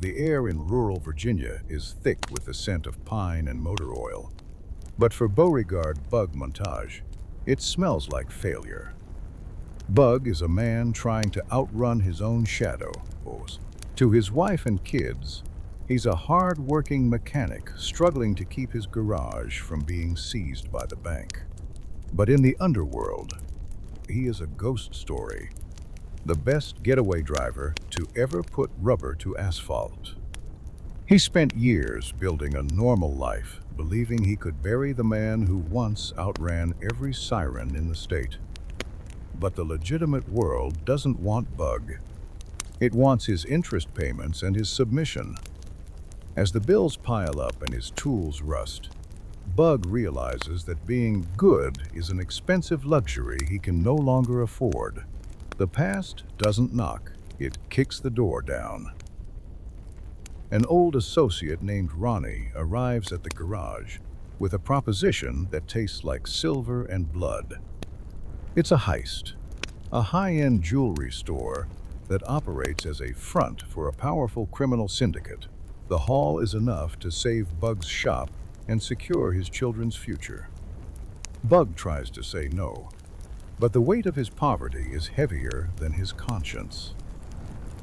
The air in rural Virginia is thick with the scent of pine and motor oil. But for Beauregard Bug Montage, it smells like failure. Bug is a man trying to outrun his own shadow. To his wife and kids, he's a hard-working mechanic struggling to keep his garage from being seized by the bank. But in the underworld, he is a ghost story, the best getaway driver to ever put rubber to asphalt. He spent years building a normal life, believing he could bury the man who once outran every siren in the state. But the legitimate world doesn't want Bug. It wants his interest payments and his submission. As the bills pile up and his tools rust, Bug realizes that being good is an expensive luxury he can no longer afford. The past doesn't knock, it kicks the door down. An old associate named Ronnie arrives at the garage with a proposition that tastes like silver and blood. It's a heist, a high-end jewelry store that operates as a front for a powerful criminal syndicate. The haul is enough to save Bug's shop and secure his children's future. Bug tries to say no, but the weight of his poverty is heavier than his conscience.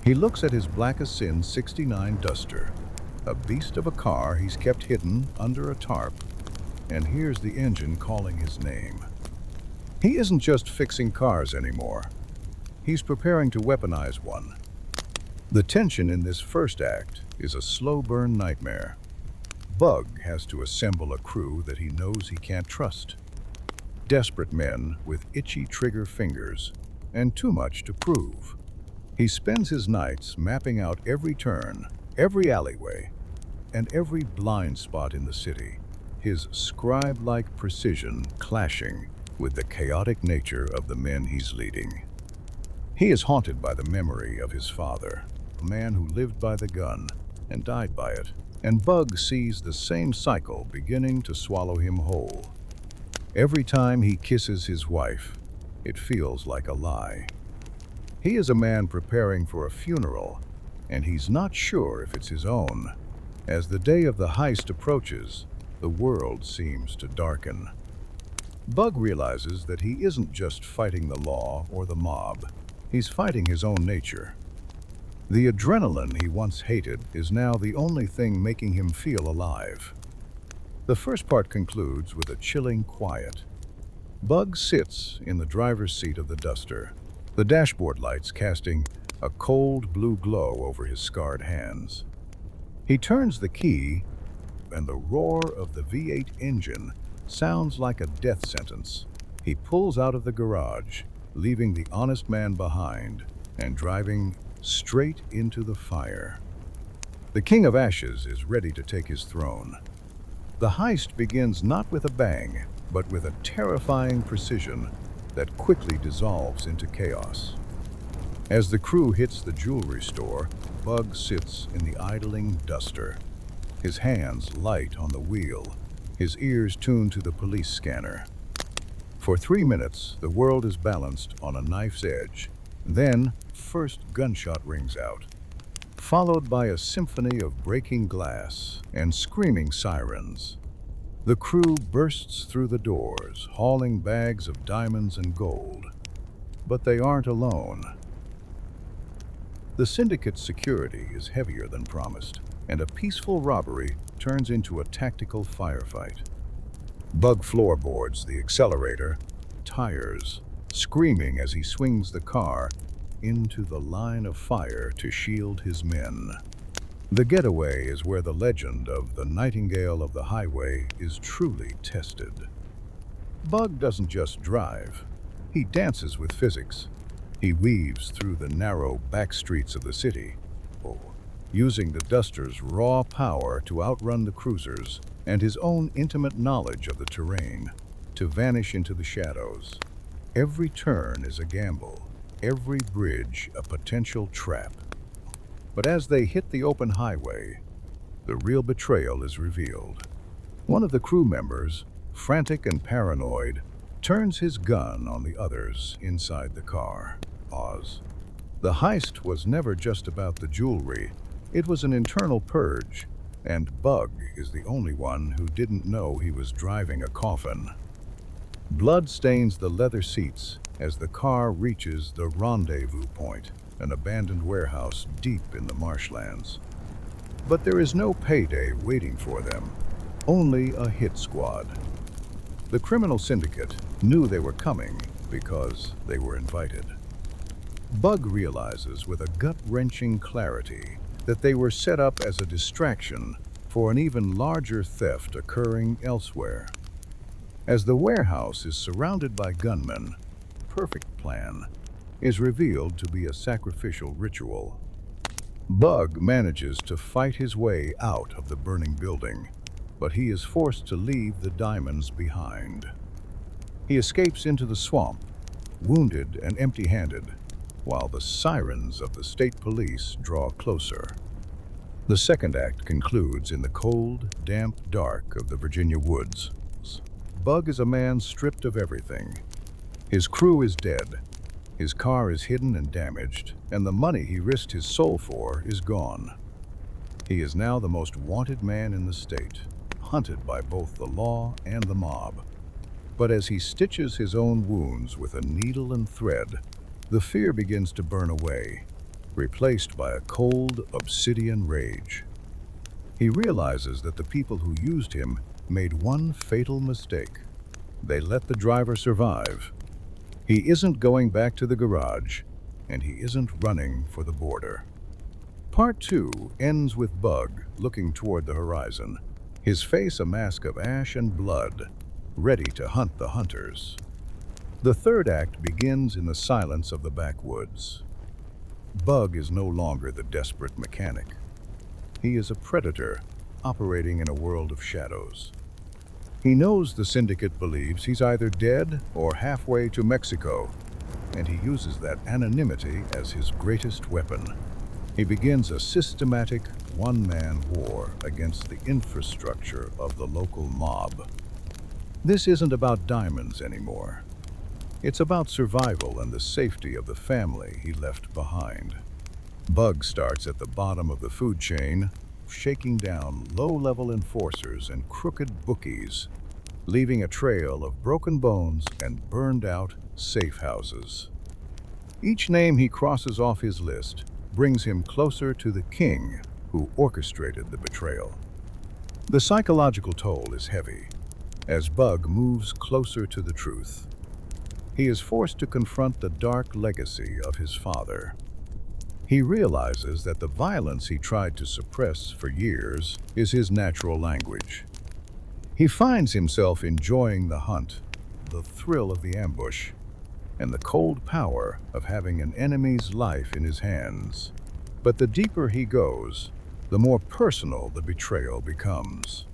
He looks at his black as sin '69 Duster, a beast of a car he's kept hidden under a tarp, and hears the engine calling his name. He isn't just fixing cars anymore. He's preparing to weaponize one. The tension in this first act is a slow-burn nightmare. Bug has to assemble a crew that he knows he can't trust. Desperate men with itchy trigger fingers and too much to prove. He spends his nights mapping out every turn, every alleyway, and every blind spot in the city, his scribe-like precision clashing with the chaotic nature of the men he's leading. He is haunted by the memory of his father, a man who lived by the gun and died by it, and Bug sees the same cycle beginning to swallow him whole. Every time he kisses his wife, it feels like a lie. He is a man preparing for a funeral, and he's not sure if it's his own. As the day of the heist approaches, the world seems to darken. Bug realizes that he isn't just fighting the law or the mob. He's fighting his own nature. The adrenaline he once hated is now the only thing making him feel alive. The first part concludes with a chilling quiet. Bug sits in the driver's seat of the Duster, the dashboard lights casting a cold blue glow over his scarred hands. He turns the key, and the roar of the V8 engine sounds like a death sentence. He pulls out of the garage, leaving the honest man behind and driving straight into the fire. The King of Ashes is ready to take his throne. The heist begins not with a bang, but with a terrifying precision that quickly dissolves into chaos. As the crew hits the jewelry store, Bug sits in the idling Duster, his hands light on the wheel, his ears tuned to the police scanner. For 3 minutes, the world is balanced on a knife's edge. Then, first gunshot rings out, followed by a symphony of breaking glass and screaming sirens. The crew bursts through the doors, hauling bags of diamonds and gold. But they aren't alone. The syndicate's security is heavier than promised, and a peaceful robbery turns into a tactical firefight. Bug floorboards the accelerator, tires, screaming as he swings the car into the line of fire to shield his men. The getaway is where the legend of the Nightingale of the Highway is truly tested. Bug doesn't just drive, he dances with physics. He weaves through the narrow back streets of the city, using the Duster's raw power to outrun the cruisers and his own intimate knowledge of the terrain to vanish into the shadows. Every turn is a gamble, every bridge a potential trap. But as they hit the open highway, the real betrayal is revealed. One of the crew members, frantic and paranoid, turns his gun on the others inside the car. The heist was never just about the jewelry. It was an internal purge, and Bug is the only one who didn't know he was driving a coffin. Blood stains the leather seats as the car reaches the rendezvous point, an abandoned warehouse deep in the marshlands. But there is no payday waiting for them, only a hit squad. The criminal syndicate knew they were coming because they were invited. Bug realizes with a gut-wrenching clarity that they were set up as a distraction for an even larger theft occurring elsewhere. As the warehouse is surrounded by gunmen, the perfect plan is revealed to be a sacrificial ritual. Bug manages to fight his way out of the burning building, but he is forced to leave the diamonds behind. He escapes into the swamp, wounded and empty-handed, while the sirens of the state police draw closer. The second act concludes in the cold, damp dark of the Virginia woods. Bug is a man stripped of everything. His crew is dead, his car is hidden and damaged, and the money he risked his soul for is gone. He is now the most wanted man in the state, hunted by both the law and the mob. But as he stitches his own wounds with a needle and thread, the fear begins to burn away, replaced by a cold, obsidian rage. He realizes that the people who used him made one fatal mistake. They let the driver survive. He isn't going back to the garage, and he isn't running for the border. Part 2 ends with Bug looking toward the horizon, his face a mask of ash and blood, ready to hunt the hunters. The third act begins in the silence of the backwoods. Bug is no longer the desperate mechanic. He is a predator operating in a world of shadows. He knows the syndicate believes he's either dead or halfway to Mexico, and he uses that anonymity as his greatest weapon. He begins a systematic one-man war against the infrastructure of the local mob. This isn't about diamonds anymore. It's about survival and the safety of the family he left behind. Bug starts at the bottom of the food chain, shaking down low-level enforcers and crooked bookies, leaving a trail of broken bones and burned-out safe houses. Each name he crosses off his list brings him closer to the king who orchestrated the betrayal. The psychological toll is heavy as Bug moves closer to the truth. He is forced to confront the dark legacy of his father. He realizes that the violence he tried to suppress for years is his natural language. He finds himself enjoying the hunt, the thrill of the ambush, and the cold power of having an enemy's life in his hands. But the deeper he goes, the more personal the betrayal becomes.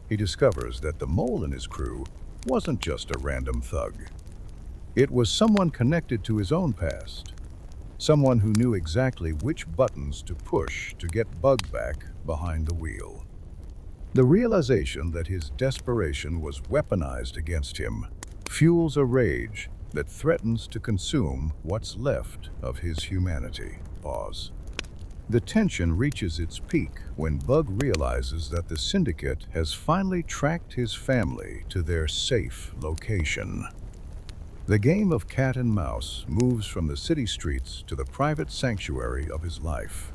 He discovers that the mole in his crew wasn't just a random thug. It was someone connected to his own past, someone who knew exactly which buttons to push to get Bug back behind the wheel. The realization that his desperation was weaponized against him fuels a rage that threatens to consume what's left of his humanity. Pause. The tension reaches its peak when Bug realizes that the syndicate has finally tracked his family to their safe location. The game of cat and mouse moves from the city streets to the private sanctuary of his life.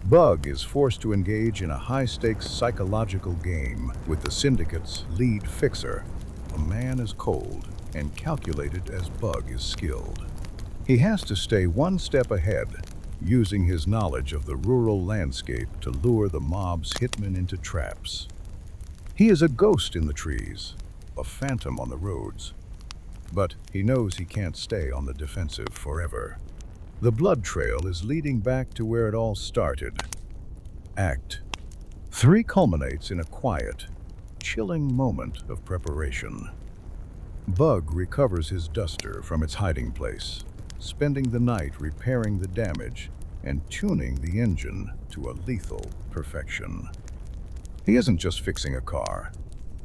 Bug is forced to engage in a high-stakes psychological game with the syndicate's lead fixer, a man as cold and calculated as Bug is skilled. He has to stay one step ahead, using his knowledge of the rural landscape to lure the mob's hitmen into traps. He is a ghost in the trees, a phantom on the roads, but he knows he can't stay on the defensive forever. The blood trail is leading back to where it all started. Act 3 culminates in a quiet, chilling moment of preparation. Bug recovers his duster from its hiding place, spending the night repairing the damage and tuning the engine to a lethal perfection. He isn't just fixing a car.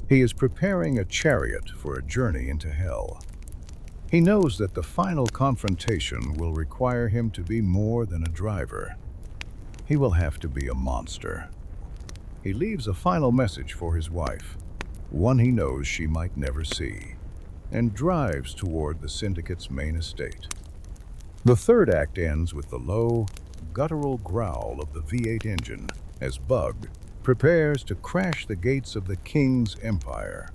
He is preparing a chariot for a journey into hell. He knows that the final confrontation will require him to be more than a driver. he will have to be a monster. He leaves a final message for his wife, one he knows she might never see, and drives toward the syndicate's main estate. The third act ends with the low, guttural growl of the V8 engine as Bug prepares to crash the gates of the king's empire.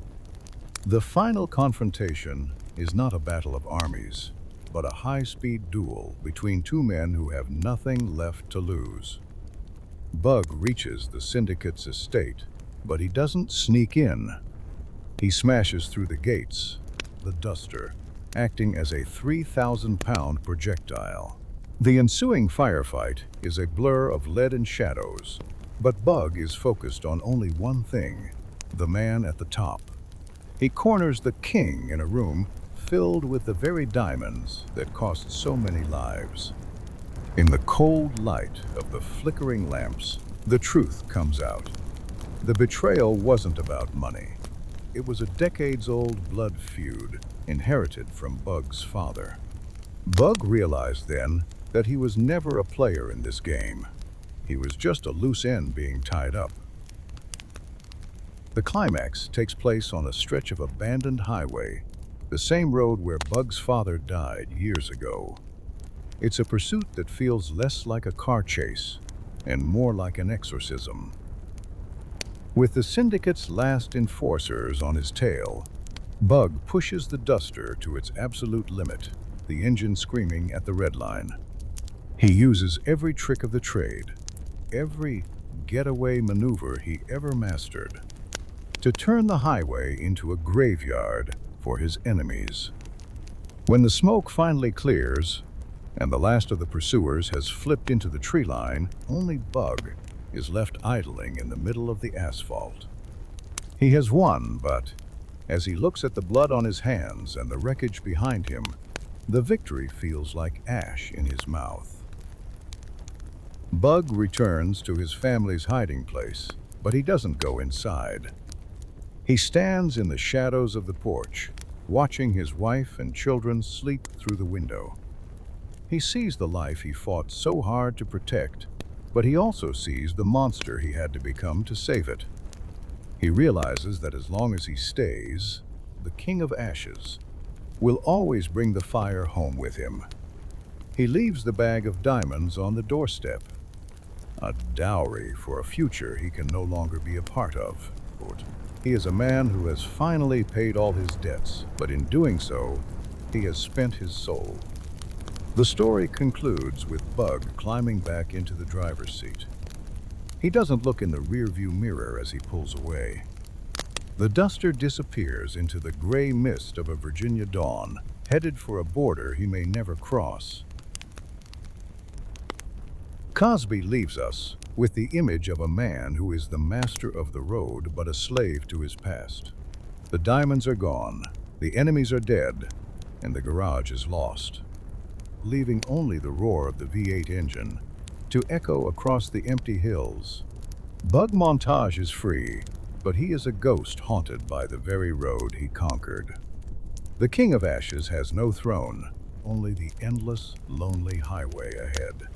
The final confrontation is not a battle of armies, but a high-speed duel between two men who have nothing left to lose. Bug reaches the syndicate's estate, but he doesn't sneak in. He smashes through the gates, the duster acting as a 3,000-pound projectile. The ensuing firefight is a blur of lead and shadows, but Bug is focused on only one thing: the man at the top. He corners the king in a room filled with the very diamonds that cost so many lives. In the cold light of the flickering lamps, the truth comes out. The betrayal wasn't about money. It was a decades-old blood feud inherited from Bug's father. Bug realized then that he was never a player in this game. He was just a loose end being tied up. The climax takes place on a stretch of abandoned highway, the same road where Bug's father died years ago. It's a pursuit that feels less like a car chase and more like an exorcism. With the syndicate's last enforcers on his tail, Bug pushes the duster to its absolute limit, the engine screaming at the red line. He uses every trick of the trade, every getaway maneuver he ever mastered, to turn the highway into a graveyard for his enemies. When the smoke finally clears, and the last of the pursuers has flipped into the tree line, only Bug is left idling in the middle of the asphalt. He has won, but as he looks at the blood on his hands and the wreckage behind him, the victory feels like ash in his mouth. Bug returns to his family's hiding place, but he doesn't go inside. He stands in the shadows of the porch, watching his wife and children sleep through the window. He sees the life he fought so hard to protect, but he also sees the monster he had to become to save it. He realizes that as long as he stays, the King of Ashes will always bring the fire home with him. He leaves the bag of diamonds on the doorstep, a dowry for a future he can no longer be a part of. He is a man who has finally paid all his debts, but in doing so, he has spent his soul. The story concludes with Bug climbing back into the driver's seat. He doesn't look in the rearview mirror as he pulls away. The duster disappears into the gray mist of a Virginia dawn, headed for a border he may never cross. Cosby leaves us with the image of a man who is the master of the road but a slave to his past. The diamonds are gone, the enemies are dead, and the garage is lost, leaving only the roar of the V8 engine to echo across the empty hills. Bug Montage is free, but he is a ghost haunted by the very road he conquered. The King of Ashes has no throne, only the endless, lonely highway ahead.